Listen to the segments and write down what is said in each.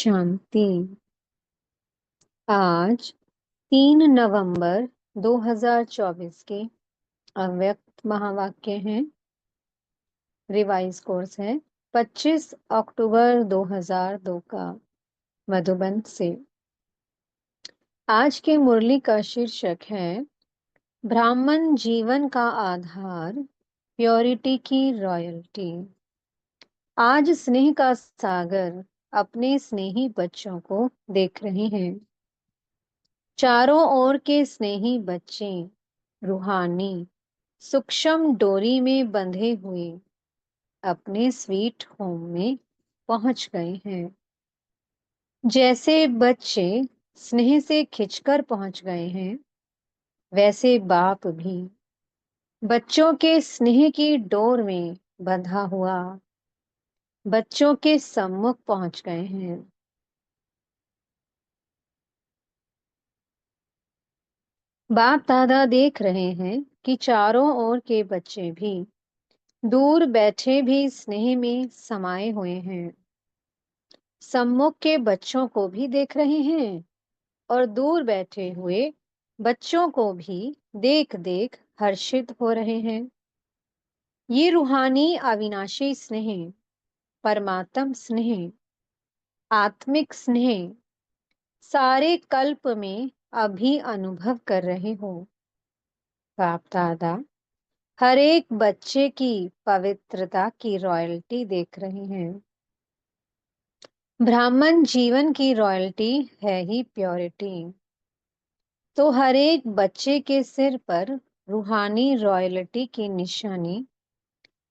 शांति। आज 3 नवंबर 2024 के अव्यक्त महावाक्य हैं। रिवाइज कोर्स है 25 अक्टूबर 2002 का मधुबन से। आज के मुरली का शीर्षक है ब्राह्मण जीवन का आधार, प्योरिटी की रॉयल्टी। आज स्नेह का सागर अपने स्नेही बच्चों को देख रहे हैं। चारों ओर के स्नेही बच्चे रूहानी सूक्ष्म डोरी में बंधे हुए अपने स्वीट होम में पहुंच गए हैं। जैसे बच्चे स्नेह से खिंचकर पहुंच गए हैं, वैसे बाप भी बच्चों के स्नेह की डोर में बंधा हुआ बच्चों के सम्मुख पहुंच गए हैं। बाप दादा देख रहे हैं कि चारों ओर के बच्चे भी दूर बैठे भी स्नेह में समाये हुए हैं। सम्मुख के बच्चों को भी देख रहे हैं और दूर बैठे हुए बच्चों को भी देख देख हर्षित हो रहे हैं। ये रूहानी अविनाशी स्नेह, परमात्म स्नेह, आत्मिक स्नेह सारे कल्प में अभी अनुभव कर रहे हो। बाप दादा हर एक बच्चे की पवित्रता की रॉयल्टी देख रहे हैं। ब्राह्मण जीवन की रॉयल्टी है ही प्योरिटी। तो हर एक बच्चे के सिर पर रूहानी रॉयल्टी की निशानी,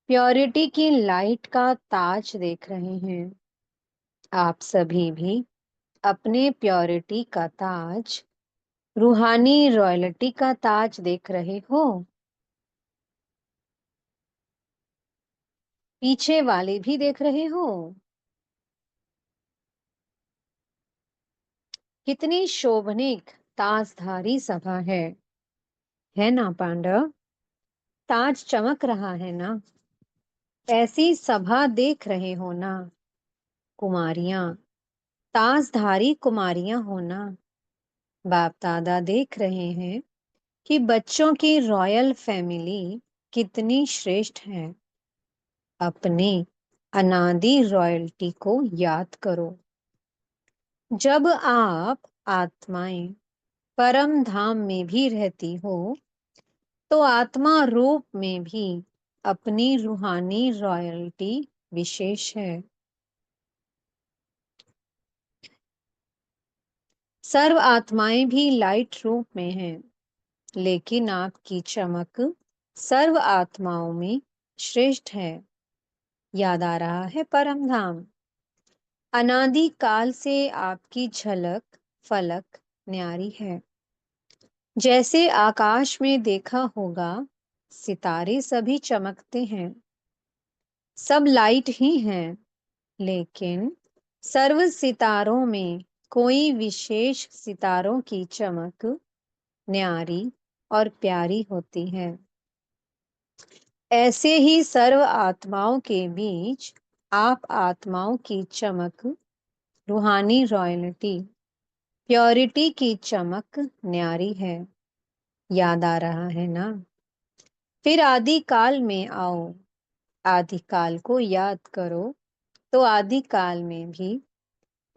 प्योरिटी की लाइट का ताज देख रहे हैं। आप सभी भी अपने प्योरिटी का ताज, रूहानी रॉयल्टी का ताज देख रहे हो। पीछे वाले भी देख रहे हो। कितनी शोभनीक ताजधारी सभा है ना पांडव? ताज चमक रहा है ना? ऐसी सभा देख रहे हो ना? कुमारियां, ताजधारी कुमारियां हो ना? बाप दादा देख रहे हैं कि बच्चों की रॉयल फैमिली कितनी श्रेष्ठ है। अपने अनादि रॉयल्टी को याद करो। जब आप आत्माएं परम धाम में भी रहती हो, तो आत्मा रूप में भी अपनी रूहानी रॉयल्टी विशेष है। सर्व आत्माएं भी लाइट रूप में हैं, लेकिन आपकी चमक सर्व आत्माओं में श्रेष्ठ है। याद आ रहा है परम धाम? अनादि काल से आपकी झलक फलक न्यारी है। जैसे आकाश में देखा होगा, सितारे सभी चमकते हैं, सब लाइट ही हैं, लेकिन सर्व सितारों में कोई विशेष सितारों की चमक न्यारी और प्यारी होती है। ऐसे ही सर्व आत्माओं के बीच आप आत्माओं की चमक, रूहानी रॉयल्टी, प्योरिटी की चमक न्यारी है। याद आ रहा है ना? फिर आदि काल में आओ, आदि काल को याद करो, तो आदि काल में भी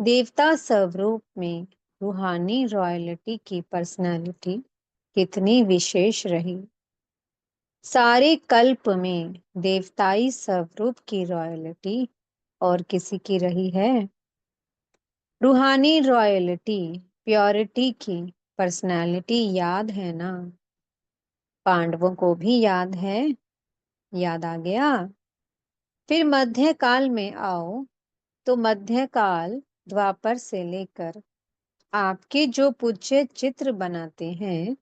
देवता स्वरूप में रूहानी रॉयल्टी की पर्सनालिटी कितनी विशेष रही। सारे कल्प में देवताई स्वरूप की रॉयल्टी और किसी की रही है? रूहानी रॉयल्टी, प्योरिटी की पर्सनालिटी याद है ना? पांडवों को भी याद है। याद आ गया? फिर मध्य काल में आओ, तो मध्य काल द्वापर से लेकर आपके जो पूज्य चित्र बनाते हैं,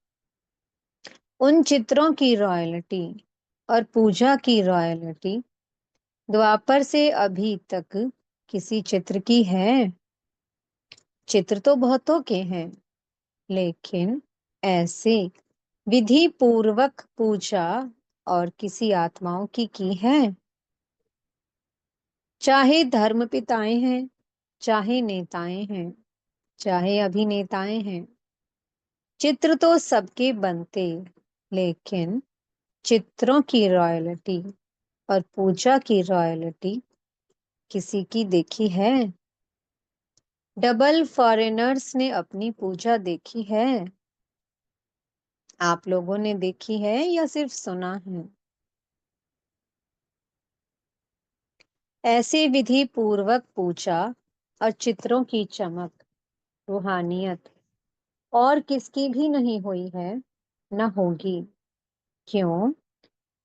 उन चित्रों की रॉयल्टी और पूजा की रॉयल्टी द्वापर से अभी तक किसी चित्र की है? चित्र तो बहुतों के हैं, लेकिन ऐसे विधि पूर्वक पूजा और किसी आत्माओं की है? चाहे धर्म पिताएं हैं, चाहे नेताएं हैं, चाहे अभिनेताएं हैं। चित्र तो सबके बनते, लेकिन चित्रों की रॉयल्टी और पूजा की रॉयल्टी किसी की देखी है? डबल फॉरेनर्स ने अपनी पूजा देखी है? आप लोगों ने देखी है या सिर्फ सुना है? ऐसे विधि पूर्वक पूजा और चित्रों की चमक, रूहानियत और किसकी भी नहीं हुई है, न होगी। क्यों?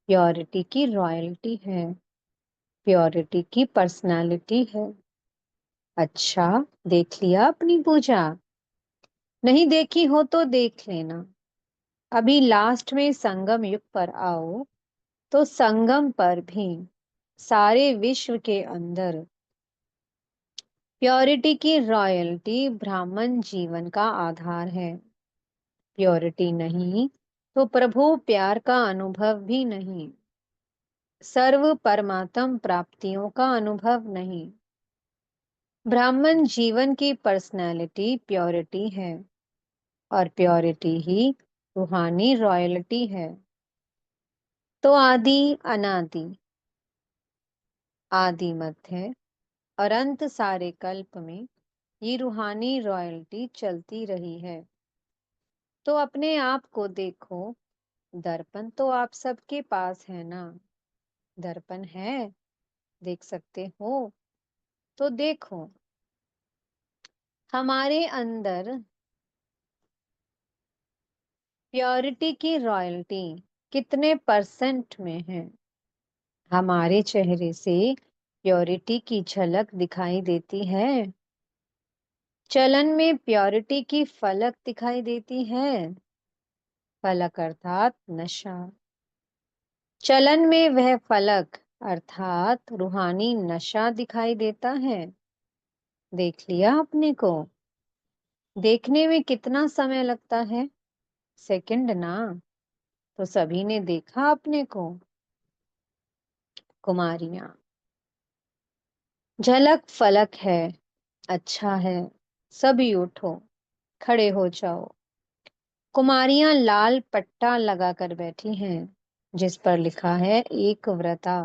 प्योरिटी की रॉयल्टी है, प्योरिटी की पर्सनालिटी है। अच्छा, देख लिया अपनी पूजा? नहीं देखी हो तो देख लेना। अभी लास्ट में संगम युग पर आओ, तो संगम पर भी सारे विश्व के अंदर प्योरिटी की रॉयल्टी ब्राह्मण जीवन का आधार है। प्योरिटी नहीं तो प्रभु प्यार का अनुभव भी नहीं, सर्व परमात्म प्राप्तियों का अनुभव नहीं। ब्राह्मण जीवन की पर्सनैलिटी प्योरिटी है, और प्योरिटी ही रूहानी रॉयल्टी है। तो आदि अनादि, आदि मध्य और अंत सारे कल्प में ये रूहानी रॉयल्टी चलती रही है। तो अपने आप को देखो, दर्पण तो आप सबके पास है ना? दर्पण है, देख सकते हो? तो देखो, हमारे अंदर प्योरिटी की रॉयल्टी कितने परसेंट में है? हमारे चेहरे से प्योरिटी की झलक दिखाई देती है? चलन में प्योरिटी की फलक दिखाई देती है? फलक अर्थात नशा। चलन में वह फलक अर्थात रूहानी नशा दिखाई देता है? देख लिया अपने को? देखने में कितना समय लगता है? सेकंड ना? तो सभी ने देखा अपने को? कुमारियां, झलक फलक है, अच्छा है, सभी उठो, खड़े हो जाओ। कुमारियां लाल पट्टा लगाकर बैठी हैं, जिस पर लिखा है एक व्रता।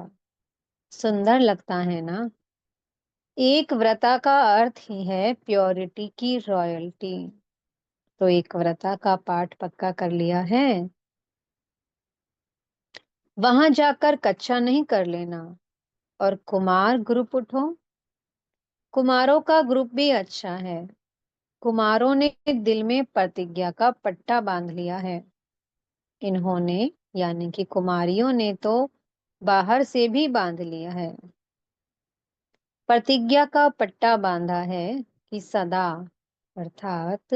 सुंदर लगता है ना? एक व्रता का अर्थ ही है प्योरिटी की रॉयल्टी। तो एक व्रता का पाठ पक्का कर लिया है? वहां जाकर कच्चा नहीं कर लेना। और कुमार ग्रुप उठो। कुमारों का ग्रुप भी अच्छा है। कुमारों ने दिल में प्रतिज्ञा का पट्टा बांध लिया है। इन्होंने यानी कि कुमारियों ने तो बाहर से भी बांध लिया है। प्रतिज्ञा का पट्टा बांधा है कि सदा अर्थात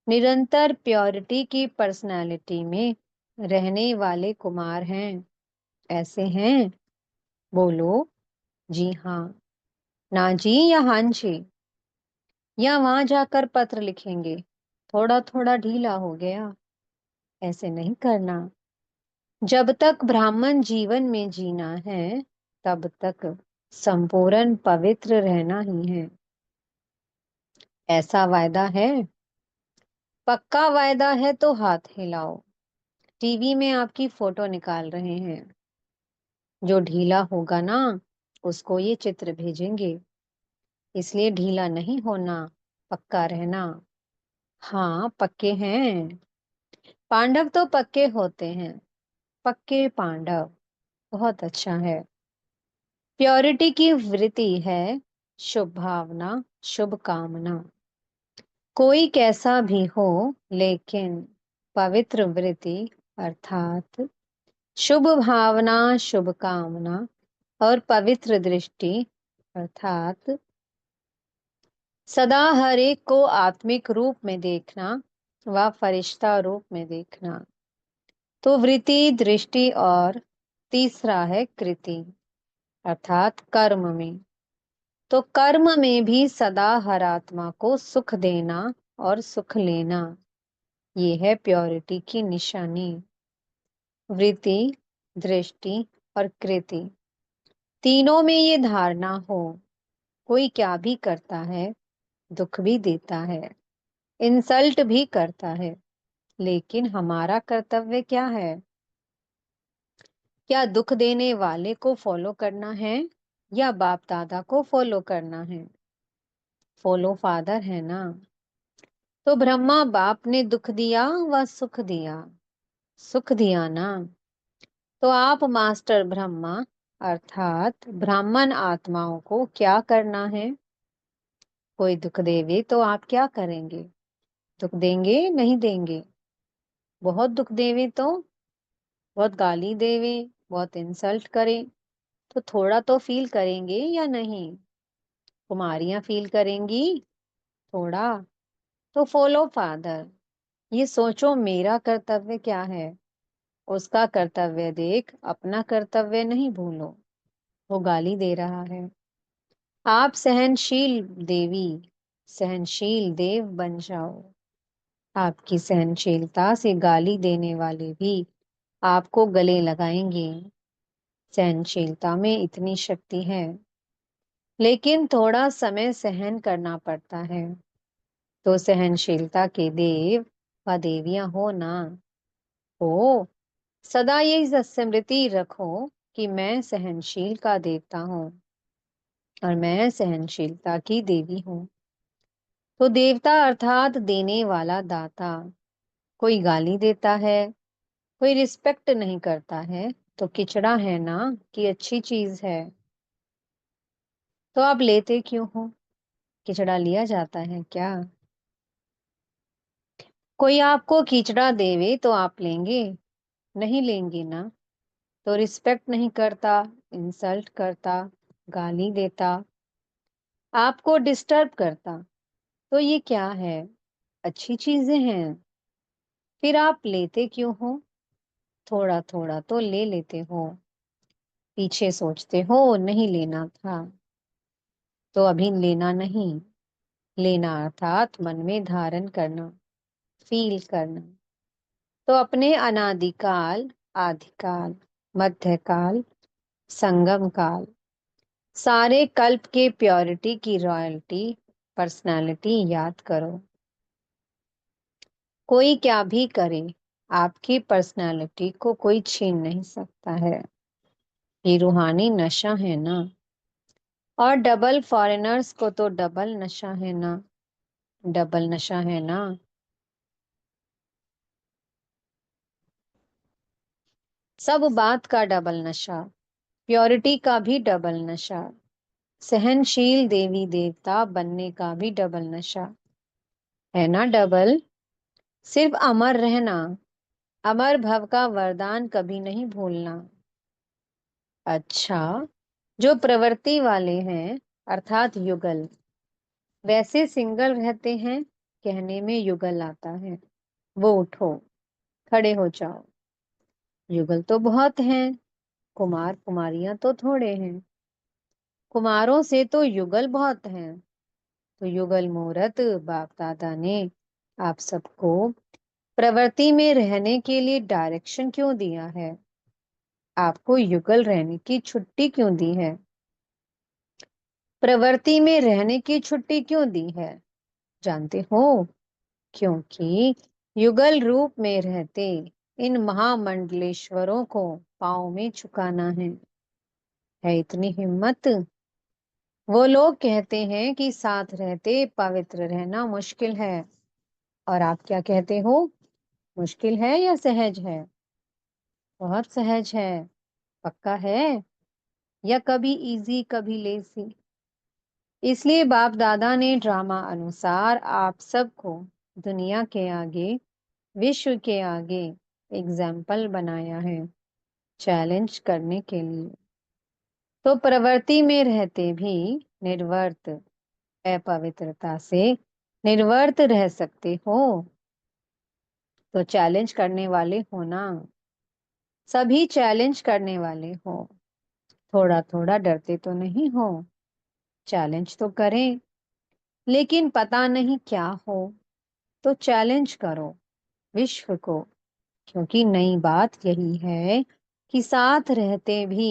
निरंतर प्योरिटी की पर्सनालिटी में रहने वाले कुमार हैं। ऐसे हैं? बोलो जी हाँ, ना जी या हाँ जी, या वहां जाकर पत्र लिखेंगे थोड़ा थोड़ा ढीला हो गया? ऐसे नहीं करना। जब तक ब्राह्मण जीवन में जीना है, तब तक संपूर्ण पवित्र रहना ही है। ऐसा वायदा है? पक्का वायदा है तो हाथ हिलाओ। टीवी में आपकी फोटो निकाल रहे हैं। जो ढीला होगा ना, उसको ये चित्र भेजेंगे। इसलिए ढीला नहीं होना, पक्का रहना। हाँ, पक्के हैं। पांडव तो पक्के होते हैं, पक्के पांडव। बहुत अच्छा है। प्योरिटी की वृत्ति है शुभ भावना, शुभ कामना। कोई कैसा भी हो, लेकिन पवित्र वृत्ति अर्थात शुभ भावना, शुभ कामना और पवित्र दृष्टि अर्थात सदा हर एक को आत्मिक रूप में देखना व फरिश्ता रूप में देखना। तो वृत्ति, दृष्टि और तीसरा है कृति अर्थात कर्म में। तो कर्म में भी सदा हर आत्मा को सुख देना और सुख लेना, ये है प्योरिटी की निशानी। वृत्ति, दृष्टि और कृति, तीनों में ये धारणा हो, कोई क्या भी करता है, दुख भी देता है, इंसल्ट भी करता है, लेकिन हमारा कर्तव्य क्या है? क्या दुख देने वाले को फॉलो करना है या बाप दादा को फॉलो करना है? फॉलो फादर है ना। तो ब्रह्मा बाप ने दुख दिया व सुख दिया, सुख दिया ना। तो आप मास्टर ब्रह्मा अर्थात ब्राह्मण आत्माओं को क्या करना है? कोई दुख देवे तो आप क्या करेंगे? दुख देंगे नहीं देंगे? बहुत दुख देवे तो, बहुत गाली देवे, बहुत इंसल्ट करे, तो थोड़ा तो फील करेंगे या नहीं? कुमारियां फील करेंगी थोड़ा। तो फॉलो फादर, ये सोचो मेरा कर्तव्य क्या है। उसका कर्तव्य देख अपना कर्तव्य नहीं भूलो। वो गाली दे रहा है, आप सहनशील देवी, सहनशील देव बन जाओ। आपकी सहनशीलता से गाली देने वाले भी आपको गले लगाएंगे। सहनशीलता में इतनी शक्ति है, लेकिन थोड़ा समय सहन करना पड़ता है। तो सहनशीलता के देव व देवियां हो ना, हो। सदा यही स्मृति रखो कि मैं सहनशील का देवता हूँ और मैं सहनशीलता की देवी हूँ। तो देवता अर्थात देने वाला दाता। कोई गाली देता है, कोई रिस्पेक्ट नहीं करता है, तो किचड़ा है ना कि अच्छी चीज है? तो आप लेते क्यों हो? किचड़ा लिया जाता है क्या? कोई आपको कीचड़ा देवे तो आप लेंगे? नहीं लेंगे ना। तो रिस्पेक्ट नहीं करता, इंसल्ट करता, गाली देता, आपको डिस्टर्ब करता, तो ये क्या है? अच्छी चीजें हैं। फिर आप लेते क्यों हो? थोड़ा थोड़ा तो ले लेते हो, पीछे सोचते हो नहीं लेना था, तो अभी लेना नहीं। लेना अर्थात मन में धारण करना, फील करना। तो अपने अनादिकाल, आदिकाल, मध्यकाल, संगम काल, सारे कल्प के प्योरिटी की रॉयल्टी, पर्सनालिटी याद करो। कोई क्या भी करे, आपकी पर्सनालिटी को कोई छीन नहीं सकता है। ये रूहानी नशा है ना। और डबल फॉरेनर्स को तो डबल नशा है ना, डबल नशा है ना। सब बात का डबल नशा, प्योरिटी का भी डबल नशा, सहनशील देवी देवता बनने का भी डबल नशा है ना। डबल। सिर्फ अमर रहना, अमर भव का वरदान कभी नहीं भूलना। अच्छा, जो प्रवृत्ति वाले हैं अर्थात युगल, वैसे सिंगल रहते हैं, कहने में युगल आता है। वो उठो, खड़े हो जाओ। युगल तो बहुत हैं, कुमार कुमारियां तो थोड़े हैं। कुमारों से तो युगल बहुत हैं। तो युगल मूरत बाप दादा ने आप सबको प्रवृत्ति में रहने के लिए डायरेक्शन क्यों दिया है? आपको युगल रहने की छुट्टी क्यों दी है? प्रवृत्ति में रहने की छुट्टी क्यों दी है? जानते हो? क्योंकि युगल रूप में रहते इन महामंडलेश्वरों को पांव में झुकाना है इतनी हिम्मत? वो लोग कहते हैं कि साथ रहते पवित्र रहना मुश्किल है, और आप क्या कहते हो? मुश्किल है या सहज है? बहुत सहज है। पक्का है? या कभी इजी कभी लेजी? इसलिए बाप दादा ने ड्रामा अनुसार आप सबको दुनिया के आगे, विश्व के आगे एग्जाम्पल बनाया है, चैलेंज करने के लिए। तो प्रवृत्ति में रहते भी निर्वर्त, अपवित्रता से निर्वर्त रह सकते हो, तो चैलेंज करने वाले हो ना। सभी चैलेंज करने वाले हो। थोड़ा थोड़ा डरते तो नहीं हो? चैलेंज तो करें, लेकिन पता नहीं क्या हो, तो चैलेंज करो विश्व को। क्योंकि नई बात यही है कि साथ रहते भी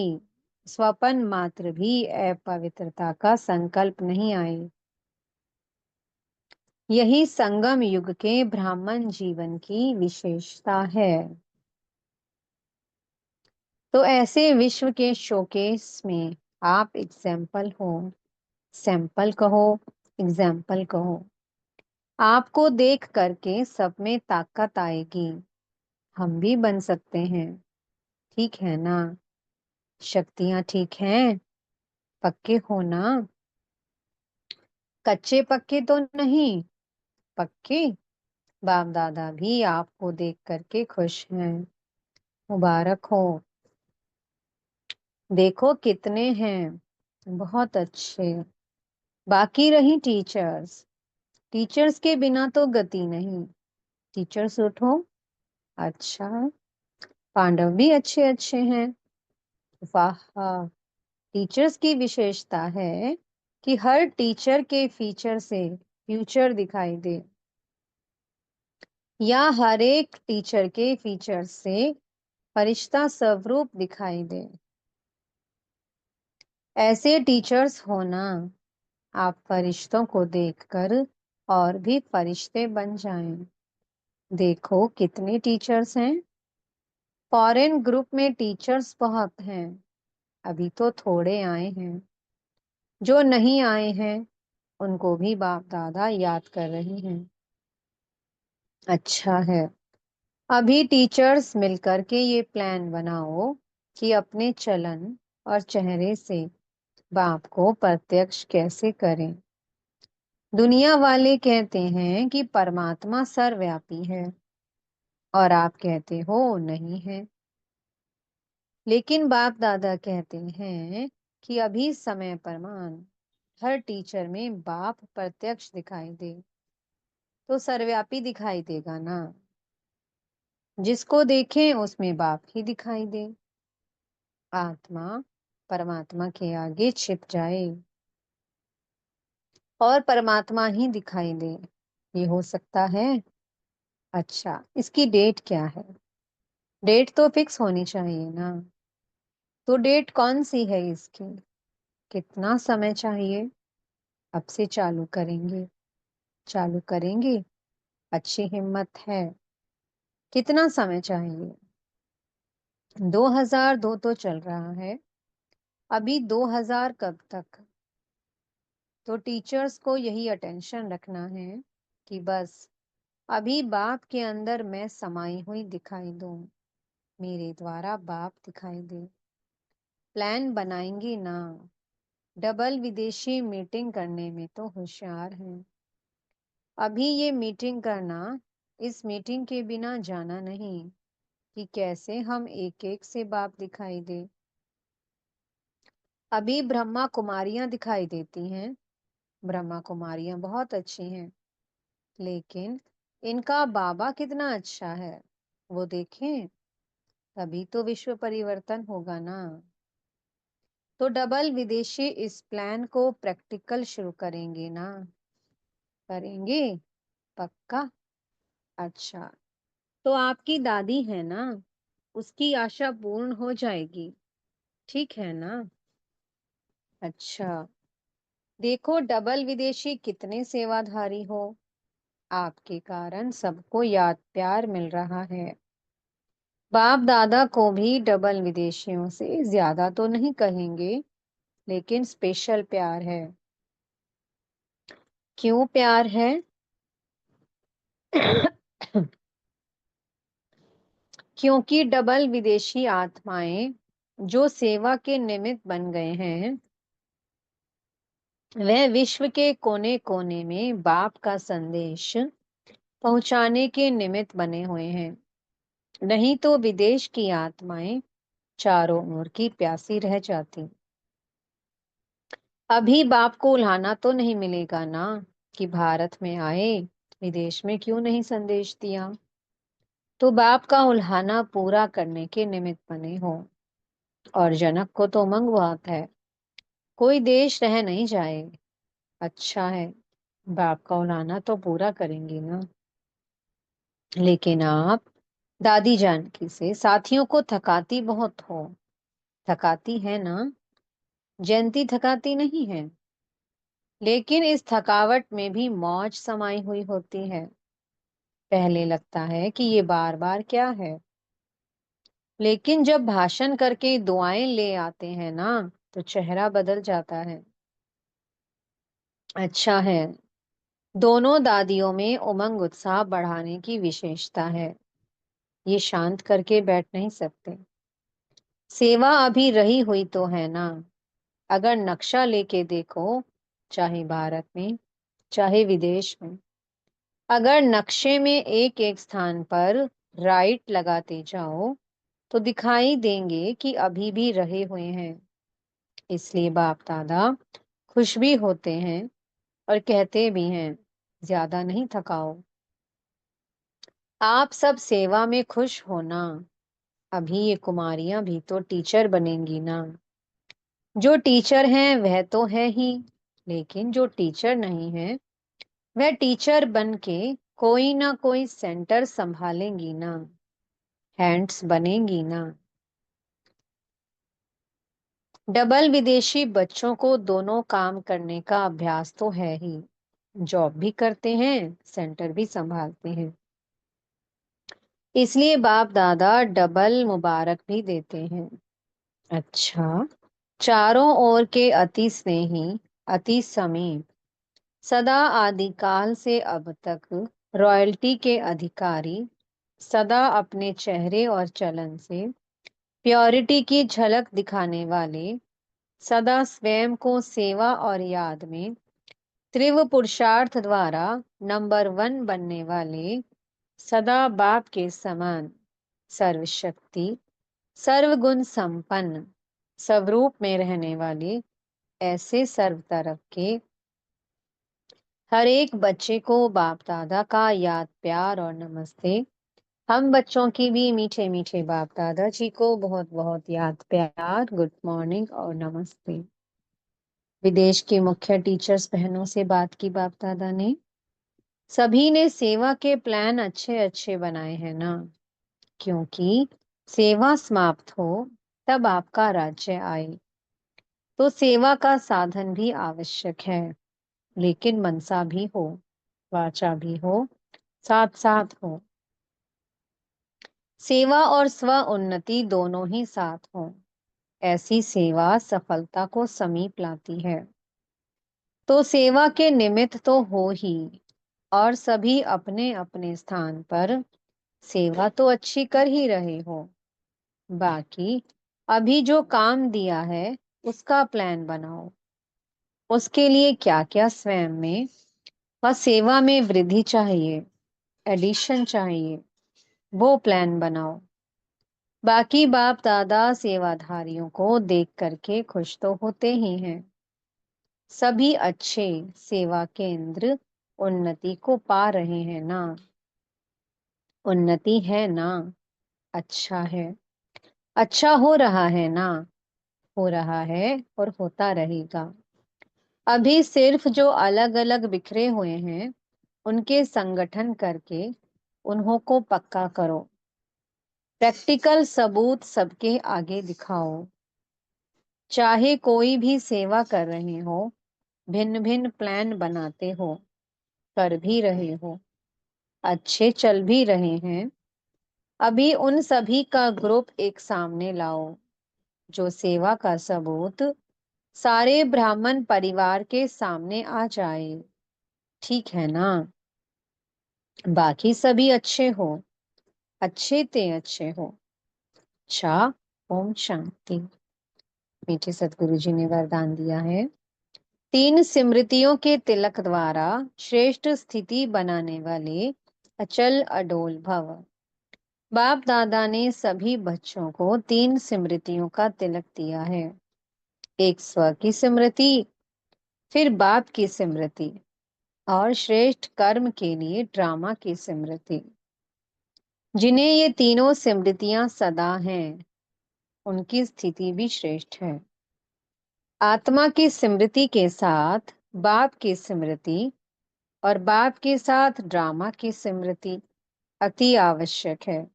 स्वपन मात्र भी अपवित्रता का संकल्प नहीं आए। यही संगम युग के ब्राह्मण जीवन की विशेषता है। तो ऐसे विश्व के शोकेस में आप एग्जाम्पल हो। सैंपल कहो, एग्जाम्पल कहो। आपको देख करके सब में ताकत आएगी। हम भी बन सकते हैं। ठीक है ना? शक्तियां ठीक हैं? पक्के हो ना? कच्चे पक्के तो नहीं, पक्के। बाप दादा भी आपको देख करके खुश हैं। मुबारक हो। देखो कितने हैं, बहुत अच्छे। बाकी रही टीचर्स। टीचर्स के बिना तो गति नहीं। टीचर्स उठो। अच्छा, पांडव भी अच्छे अच्छे हैं। वाह। टीचर्स की विशेषता है कि हर टीचर के फीचर से फ्यूचर दिखाई दे, या हर एक टीचर के फीचर से फरिश्ता स्वरूप दिखाई दे। ऐसे टीचर्स होना, आप फरिश्तों को देखकर और भी फरिश्ते बन जाएं। देखो कितने टीचर्स हैं। फॉरेन ग्रुप में टीचर्स बहुत हैं, अभी तो थोड़े आए हैं। जो नहीं आए हैं उनको भी बाप दादा याद कर रहे हैं। अच्छा है। अभी टीचर्स मिलकर के ये प्लान बनाओ कि अपने चलन और चेहरे से बाप को प्रत्यक्ष कैसे करें। दुनिया वाले कहते हैं कि परमात्मा सर्वव्यापी है, और आप कहते हो नहीं है। लेकिन बाप दादा कहते हैं कि अभी समय प्रमाण हर टीचर में बाप प्रत्यक्ष दिखाई दे तो सर्वव्यापी दिखाई देगा ना। जिसको देखें उसमें बाप ही दिखाई दे। आत्मा परमात्मा के आगे छिप जाए और परमात्मा ही दिखाई दे, ये हो सकता है? अच्छा, इसकी डेट क्या है? डेट तो फिक्स होनी चाहिए ना। तो डेट कौन सी है इसकी? कितना समय चाहिए? अब से चालू करेंगे। चालू करेंगे। अच्छी हिम्मत है। कितना समय चाहिए? 2002 तो चल रहा है, अभी 2000 कब तक? तो टीचर्स को यही अटेंशन रखना है कि बस अभी बाप के अंदर मैं समाई हुई दिखाई दूं, मेरे द्वारा बाप दिखाई दे। प्लान बनाएंगे ना। डबल विदेशी मीटिंग करने में तो होशियार हैं। अभी ये मीटिंग करना, इस मीटिंग के बिना जाना नहीं कि कैसे हम एक एक से बाप दिखाई दे। अभी ब्रह्मा कुमारियां दिखाई देती हैं। ब्रह्मा कुमारियां बहुत अच्छी हैं, लेकिन इनका बाबा कितना अच्छा है वो देखें, तभी तो विश्व परिवर्तन होगा ना। तो डबल विदेशी इस प्लान को प्रैक्टिकल शुरू करेंगे ना? करेंगे पक्का? अच्छा, तो आपकी दादी है ना, उसकी आशा पूर्ण हो जाएगी। ठीक है ना? अच्छा, देखो डबल विदेशी कितने सेवाधारी हो। आपके कारण सबको याद प्यार मिल रहा है। बाप दादा को भी डबल विदेशियों से ज्यादा तो नहीं कहेंगे, लेकिन स्पेशल प्यार है। क्यों प्यार है? क्योंकि डबल विदेशी आत्माएं जो सेवा के निमित्त बन गए हैं, वह विश्व के कोने कोने में बाप का संदेश पहुंचाने के निमित्त बने हुए हैं। नहीं तो विदेश की आत्माएं चारों ओर की प्यासी रह जाती। अभी बाप को उल्हाना तो नहीं मिलेगा ना कि भारत में आए, विदेश में क्यों नहीं संदेश दिया। तो बाप का उल्हाना पूरा करने के निमित्त बने हो। और जनक को तो उमंग बहुत है, कोई देश रह नहीं जाए। अच्छा है, बाप का उल्हाना तो पूरा करेंगे ना। लेकिन आप दादी जानकी से साथियों को थकाती बहुत हो। थकाती है ना? जयंती थकाती नहीं है, लेकिन इस थकावट में भी मौज समाई हुई होती है। पहले लगता है कि ये बार बार क्या है, लेकिन जब भाषण करके दुआएं ले आते हैं ना, तो चेहरा बदल जाता है। अच्छा है, दोनों दादियों में उमंग उत्साह बढ़ाने की विशेषता है। ये शांत करके बैठ नहीं सकते। सेवा अभी रही हुई तो है ना। अगर नक्शा लेके देखो, चाहे भारत में चाहे विदेश में, अगर नक्शे में एक एक स्थान पर राइट लगाते जाओ, तो दिखाई देंगे कि अभी भी रहे हुए हैं। इसलिए बाप दादा खुश भी होते हैं और कहते भी हैं, ज्यादा नहीं थकाओ। आप सब सेवा में खुश हो ना। अभी ये कुमारियां भी तो टीचर बनेंगी ना। जो टीचर हैं वह तो है ही, लेकिन जो टीचर नहीं है, वह टीचर बन के कोई ना कोई सेंटर संभालेंगी ना, हैंड्स बनेंगी ना। डबल विदेशी बच्चों को दोनों काम करने का अभ्यास तो है ही। जॉब भी करते हैं, सेंटर भी संभालते हैं। इसलिए बाप दादा डबल मुबारक भी देते हैं। अच्छा, चारों ओर के अति स्नेही, अति समीप, सदा आदिकाल से अब तक रॉयल्टी के अधिकारी, सदा अपने चेहरे और चलन से प्योरिटी की झलक दिखाने वाले, सदा स्वयं को सेवा और याद में तीव्र पुरुषार्थ द्वारा नंबर 1 बनने वाले, सदा बाप के समान सर्वशक्ति, सर्वगुण संपन्न, स्वरूप में रहने वाले, ऐसे सर्व तरफ के हर एक बच्चे को बाप दादा का याद प्यार और नमस्ते। हम बच्चों की भी मीठे मीठे बाप दादा जी को बहुत बहुत याद प्यार, गुड मॉर्निंग और नमस्ते। विदेश के मुख्य टीचर्स बहनों से बात की बाप दादा ने। सभी ने सेवा के प्लान अच्छे अच्छे बनाए हैं ना, क्योंकि सेवा समाप्त हो तब आपका राज्य आए, तो सेवा का साधन भी आवश्यक है, लेकिन मनसा भी हो, वाचा भी हो, साथ साथ हो। सेवा और स्व उन्नति दोनों ही साथ हो, ऐसी सेवा सफलता को समीप लाती है। तो सेवा के निमित्त तो हो ही, और सभी अपने अपने स्थान पर सेवा तो अच्छी कर ही रहे हो। बाकी अभी जो काम दिया है उसका प्लान बनाओ। उसके लिए क्या क्या स्वयं में व सेवा में वृद्धि चाहिए, एडिशन चाहिए, वो प्लान बनाओ। बाकी बाप दादा सेवाधारियों को देख करके खुश तो होते ही हैं। सभी अच्छे सेवा केंद्र उन्नति को पा रहे हैं ना। उन्नति है ना। अच्छा है, अच्छा हो रहा है ना। हो रहा है और होता रहेगा। अभी सिर्फ जो अलग अलग बिखरे हुए हैं, उनके संगठन करके उन्हों को पक्का करो। प्रैक्टिकल सबूत सबके आगे दिखाओ। चाहे कोई भी सेवा कर रहे हो, भिन्न भिन्न प्लान बनाते हो, कर भी रहे हो, अच्छे चल भी रहे हैं, अभी उन सभी का ग्रुप एक सामने लाओ, जो सेवा का सबूत सारे ब्राह्मण परिवार के सामने आ जाए। ठीक है ना। बाकी सभी अच्छे हो, अच्छे ते अच्छे हो। अच्छा, ओम शांति। मीठे सतगुरु जी ने वरदान दिया है, 3 स्मृतियों के तिलक द्वारा श्रेष्ठ स्थिति बनाने वाले अचल अडोल भव। बाप दादा ने सभी बच्चों को 3 स्मृतियों का तिलक दिया है। एक स्व की स्मृति, फिर बाप की स्मृति, और श्रेष्ठ कर्म के लिए ड्रामा की स्मृति। जिन्हें ये तीनों स्मृतियां सदा हैं, उनकी स्थिति भी श्रेष्ठ है। आत्मा की स्मृति के साथ बाप की स्मृति, और बाप के साथ ड्रामा की स्मृति अति आवश्यक है।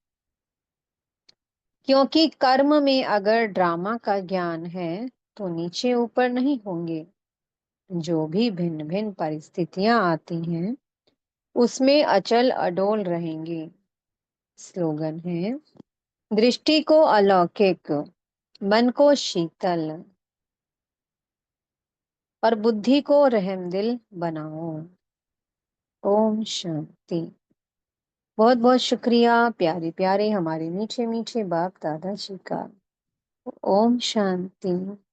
क्योंकि कर्म में अगर ड्रामा का ज्ञान है, तो नीचे ऊपर नहीं होंगे। जो भी भिन्न भिन्न परिस्थितियां आती हैं उसमें अचल अडोल रहेंगे। स्लोगन है, दृष्टि को अलौकिक, मन को शीतल और बुद्धि को रहमदिल बनाओ। ओम शांति। बहुत बहुत शुक्रिया प्यारे प्यारे हमारे मीठे मीठे बाप दादा जी का। ओम शांति।